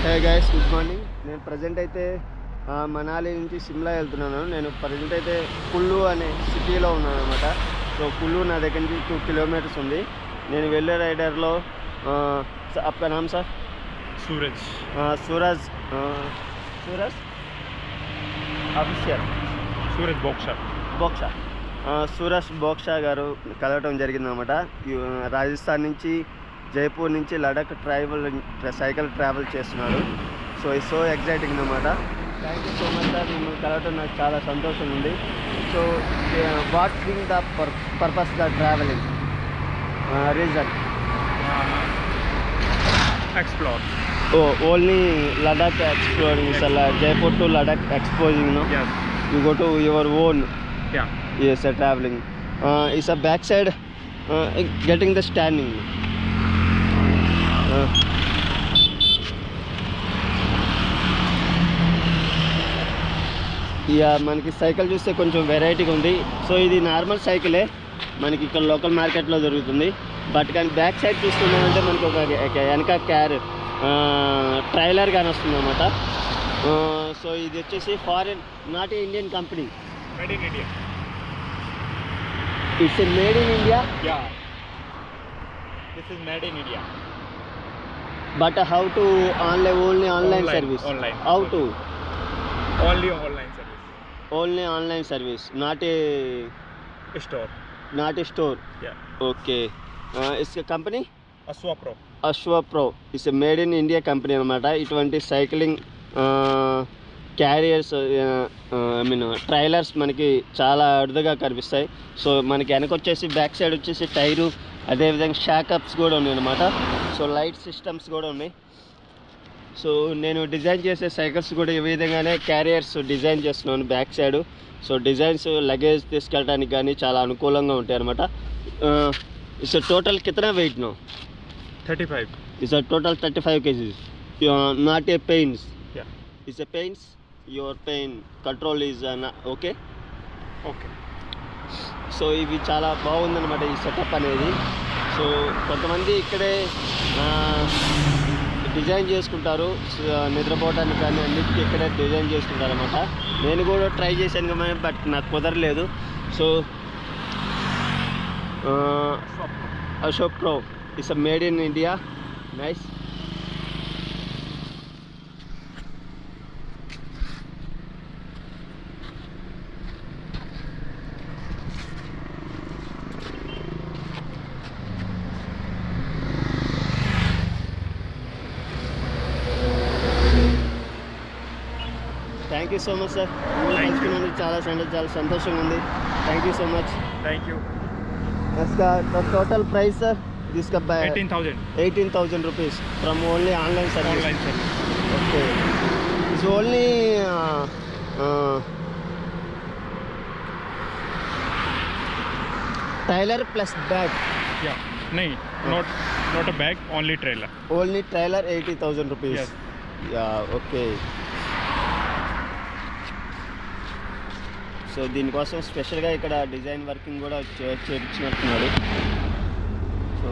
Hey guys, good morning. నేను present అయితే మనాలి నుంచి సిమ్లా వెళ్తున్నాను. నేను ప్రజెంట్ అయితే కుల్లు అనే సిటీలో ఉన్నాను అనమాట. సో కుల్లు నా దగ్గర నుంచి 2 కిలోమీటర్స్ ఉంది. నేను వెళ్ళే రైడర్లో आपका नाम सर? सूरज सूरज ఆఫీషియల్ सूरज బోక్షా సూరజ్ బోక్షా గారు కలవటం జరిగిందనమాట. రాజస్థాన్ నుంచి జైపూర్ నుంచి లడఖ్ సైకిల్ ట్రావెల్ చేస్తున్నారు. సో ఎగ్జైటింగ్ అనమాట. Thank you so much sir. మిమ్మల్ని కలవటం నాకు చాలా సంతోషంగా ఉంది. So what being the purpose the travelling reason? explore. Oh, only Ladakh exploring, sir. Jaipur to Ladakh exposing, no? Yes. You go to your own. Yeah. Yes, sir, traveling. Is a backside getting the standing. Yeah మనకి cycle చూస్తే కొంచెం వెరైటీగా ఉంది. So ఇది normal సైకిలే, మనకి ఇక్కడ local మార్కెట్లో దొరుకుతుంది. బట్ కానీ బ్యాక్ సైడ్ చూస్తున్నామంటే మనకి ఒక వెనక ట్రైలర్ కానీ వస్తుంది అనమాట. సో ఇది వచ్చేసి foreign, not a Indian company. Made in India. It's made in India. Yeah. This is made in India. But how to only online service? Online. How to? Only online service. Only online service, not a store. Yeah. Okay. Is company Ashwa Pro. Is made in India company అనమాట. ఇటువంటి cycling carriers trailers మనకి చాలా అరుదుగా కనిపిస్తాయి. So మనకి వెనక వచ్చేసి back side వచ్చేసి టైరు, అదేవిధంగా షాకప్స్ కూడా ఉన్నాయి అనమాట. సో లైట్ సిస్టమ్స్ కూడా ఉన్నాయి. సో నేను డిజైన్ చేసే సైకిల్స్ కూడా ఈ విధంగానే క్యారియర్స్ డిజైన్ చేస్తున్నాను back side. So designs luggage తీసుకెళ్ళడానికి కానీ చాలా అనుకూలంగా ఉంటాయి అనమాట. ఇట్స్ టోటల్ కిतना weight no? 35. It's a total 35 kgs. You are not a pains. Yeah. It's a pains. Your pain control is okay. Okay. So ఇవి చాలా బాగుందన్నమాట ఈ సెటప్ అనేది. సో కొంతమంది ఇక్కడే డిజైన్ చేసుకుంటారు, నిద్రపోవడానికి కానీ అన్నిటికీ ఇక్కడే డిజైన్ చేసుకుంటారు అనమాట. నేను కూడా ట్రై చేశాను కానీ బట్ నాకు కుదరలేదు. So Ashwa Pro is a made in India. Nice. Thank you so much sir. కలుసుకున్నందుకు చాలా సంతోషంగా ఉంది. Thank you so much. Thank you. इसका टोटल प्राइस सर जिसका 18,000 rupees from only online service. Online service. Okay. It's only trailer plus bag. Yeah. No, not a bag. Only trailer. Only trailer 80,000 rupees. Yes. Yeah. Okay. So దీనికోసం స్పెషల్గా ఇక్కడ design working కూడా చేయించినట్టున్నారు. So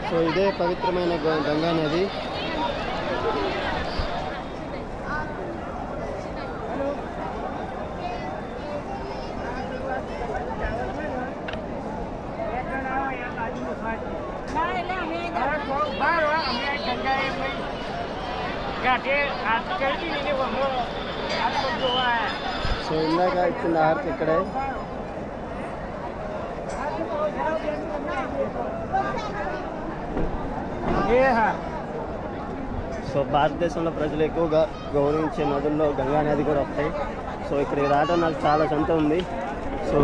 so ఇదే పవిత్రమైన గంగా నది. So ఇందాక ఇచ్చిన హారతి ఇక్కడే. సో భారతదేశంలో ప్రజలు ఎక్కువగా గౌరవించే నదుల్లో గంగా నది కూడా వస్తాయి. సో ఇక్కడికి రావడం నాకు చాలా సంత ఉంది. సో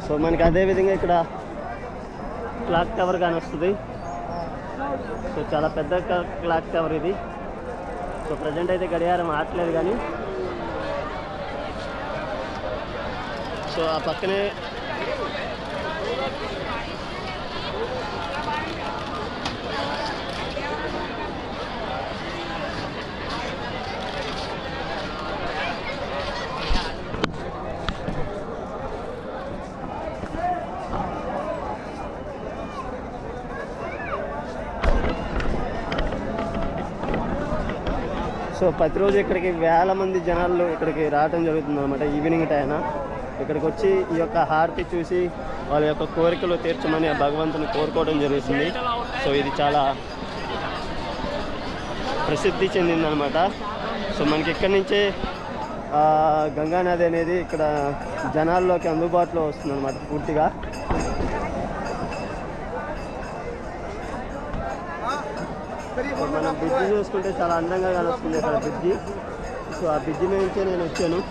సో మనకి అదేవిధంగా ఇక్కడ క్లాక్ టవర్ కానీ వస్తుంది. సో చాలా పెద్ద క్లాక్ టవర్ ఇది. సో ప్రజెంట్ అయితే గడియారం ఆటలేదు కానీ సో ఆ పక్కనే సో ప్రతిరోజు ఇక్కడికి వేల మంది జనాలు ఇక్కడికి రావడం జరుగుతుంది అనమాట. ఈవినింగ్ టైం ఇక్కడికి వచ్చి ఈ యొక్క హారతి చూసి వాళ్ళ యొక్క కోరికలు తీర్చమని ఆ భగవంతుని కోరుకోవడం జరుగుతుంది. సో ఇది చాలా ప్రసిద్ధి చెందిందనమాట. సో మనకి ఇక్కడి నుంచే గంగానది అనేది ఇక్కడ జనాల్లోకి అందుబాటులో వస్తుంది అనమాట పూర్తిగా. మనం బ్రిడ్జి చూసుకుంటే చాలా అందంగా కనిపిస్తుంది ఇక్కడ బ్రిడ్జి. సో ఆ బ్రిడ్జి నుంచే నేను వచ్చాను.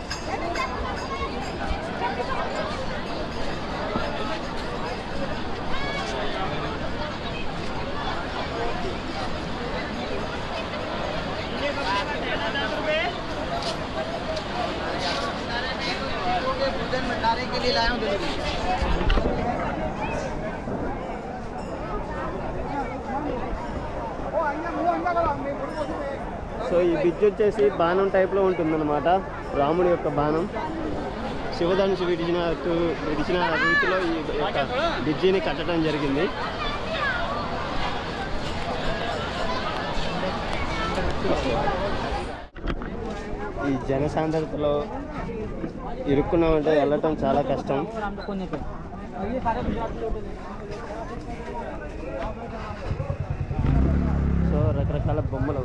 సో ఈ బ్రిడ్జ్ వచ్చేసి బాణం టైప్లో ఉంటుందన్నమాట. రాముడి యొక్క బాణం శివధనుసు విడిచిన రీతిలో ఈ యొక్క బ్రిడ్జిని కట్టడం జరిగింది. ఈ జనసాంద్రతలో ఇరుక్కున్నామంటే వెళ్ళటం చాలా కష్టం. సో రకరకాల బొమ్మలు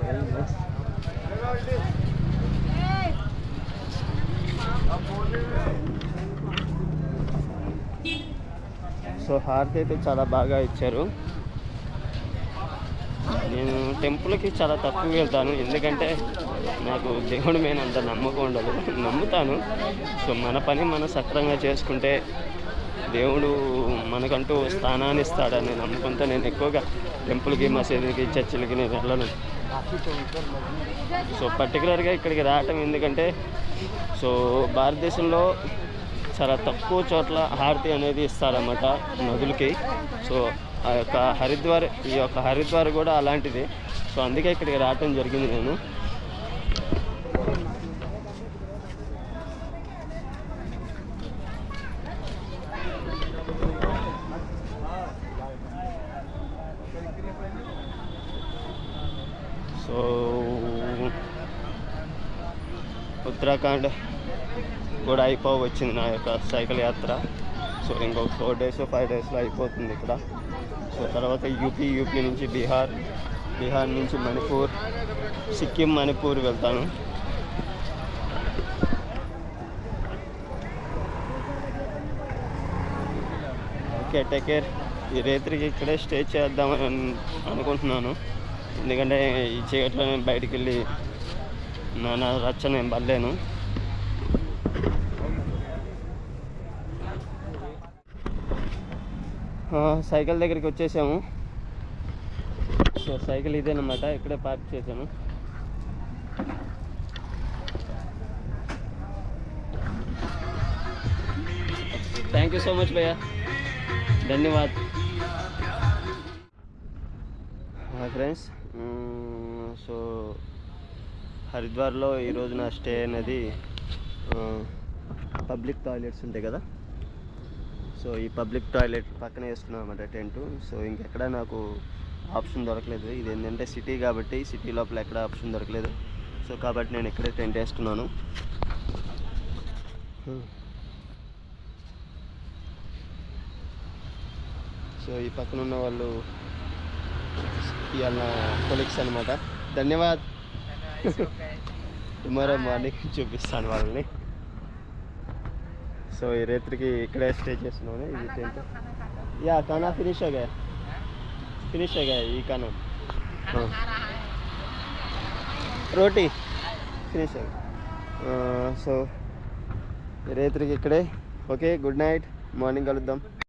సో హారతి అయితే చాలా బాగా ఇచ్చారు. నేను టెంపుల్కి చాలా తక్కువ వెళ్తాను, ఎందుకంటే నాకు దేవుడి మీద అంత నమ్మకం ఉండదు. నమ్ముతాను. సో మన పని మనం సక్రంగా చేసుకుంటే దేవుడు మనకంటూ స్థానాన్ని ఇస్తాడని నమ్ముకుంటే నేను ఎక్కువగా టెంపుల్కి, మసీదుకి, చర్చిలకి నేను వెళ్ళను. సో పర్టికులర్గా ఇక్కడికి రావటం ఎందుకంటే సో భారతదేశంలో చాలా తక్కువ చోట్ల హారతి అనేది ఇస్తారన్నమాట నదులకి. సో ఆ యొక్క హరిద్వార్ కూడా అలాంటిది. సో అందుకే ఇక్కడికి రావటం జరిగింది నేను. సో ఉత్తరాఖండ్ కూడా అయిపోవచ్చింది నా యొక్క సైకిల్ యాత్ర. సో ఇంకొక 4 days 5 daysలో అయిపోతుంది ఇక్కడ. సో తర్వాత యూపీ నుంచి బీహార్ నుంచి మణిపూర్, సిక్కిం, మణిపూర్ వెళ్తాను. Okay, take care. ఈ రాత్రికి ఇక్కడే స్టే చేద్దామని అనుకుంటున్నాను, ఎందుకంటే ఈ చీకట్లో నేను బయటికి వెళ్ళి నా రచ్చ నేను పడలేను. సైకిల్ దగ్గరికి వచ్చేసాము. సో సైకిల్ ఇదేనమాట, ఇక్కడే పార్క్ చేశాను. థ్యాంక్ యూ సో మచ్ భయ్యా, ధన్యవాద్. ఫ్రెండ్స్, సో హరిద్వార్లో ఈరోజు నా స్టే అనేది పబ్లిక్ టాయిలెట్స్ ఉంటాయి కదా, సో ఈ పబ్లిక్ టాయిలెట్ పక్కనే వేసుకున్నాను అనమాట టెంట్. సో ఇంకెక్కడ నాకు ఆప్షన్ దొరకలేదు. ఇది ఏంటంటే సిటీ కాబట్టి సిటీ లోపల ఎక్కడ ఆప్షన్ దొరకలేదు. సో కాబట్టి నేను ఇక్కడే టెంట్ వేసుకున్నాను. సో ఈ పక్కన ఉన్న వాళ్ళు ఇవాళ కొలీగ్స్ అనమాట. ధన్యవాద్. టుమారో మార్నింగ్ చూపిస్తాను వాళ్ళని. సో ఈ రాత్రికి ఇక్కడే స్టే చేస్తున్నాను. ఇది టెంట్. యా खाना फिनिश हो गया ఈ खाना రోటీ ఫినిష్ సో రాత్రికి ఇక్కడే. ఓకే, గుడ్ నైట్, మార్నింగ్ కలుద్దాం.